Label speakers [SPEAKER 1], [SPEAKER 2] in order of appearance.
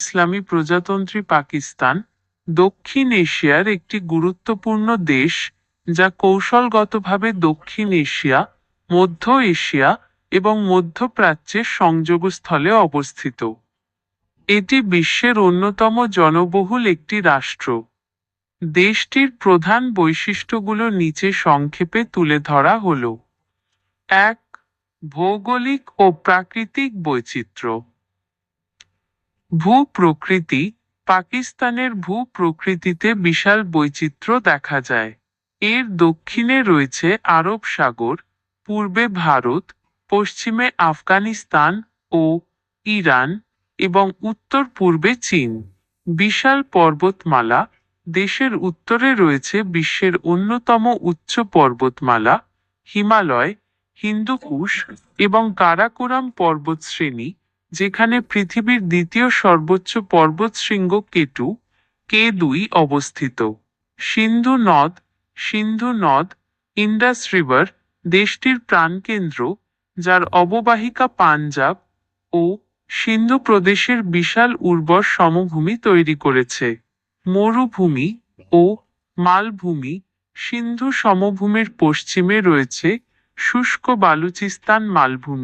[SPEAKER 1] ইসলামী প্রজাতন্ত্রী পাকিস্তান দক্ষিণ এশিয়ার একটি গুরুত্বপূর্ণ দেশ, যা কৌশলগতভাবে দক্ষিণ এশিয়া, মধ্য এশিয়া এবং মধ্যপ্রাচ্যের সংযোগস্থলে অবস্থিত। এটি বিশ্বের অন্যতম জনবহুল একটি রাষ্ট্র। দেশটির প্রধান বৈশিষ্ট্যগুলো নিচে সংক্ষেপে তুলে ধরা হলো। ১. ভৌগোলিক ও প্রাকৃতিক বৈচিত্র্য। ভূ-প্রকৃতি। পাকিস্তানের ভূ-প্রকৃতিতে বিশাল বৈচিত্র্য দেখা যায়। এর দক্ষিণে রয়েছে আরব সাগর, পূর্বে ভারত, পশ্চিমে আফগানিস্তান ও ইরান এবং উত্তর-পূর্বে চীন। বিশাল পর্বতমালা। দেশের উত্তরে রয়েছে বিশ্বের অন্যতম উচ্চ পর্বতমালা হিমালয়, হিন্দুকুশ এবং কারাকোরাম পর্বতশ্রেণী, যেখানে পৃথিবীর দ্বিতীয় সর্বোচ্চ পর্বতশৃঙ্গ K2 অবস্থিত। সিন্ধু নদ। সিন্ধু নদ, ইন্ডাস রিভার, দেশটির প্রাণকেন্দ্র, যার অববাহিকা পাঞ্জাব ও সিন্ধু প্রদেশের বিশাল উর্বর সমভূমি তৈরি করেছে। মরুভূমি ও মালভূমি। সিন্ধু সমভূমির পশ্চিমে রয়েছে শুষ্ক বালুচিস্তান মালভূমি।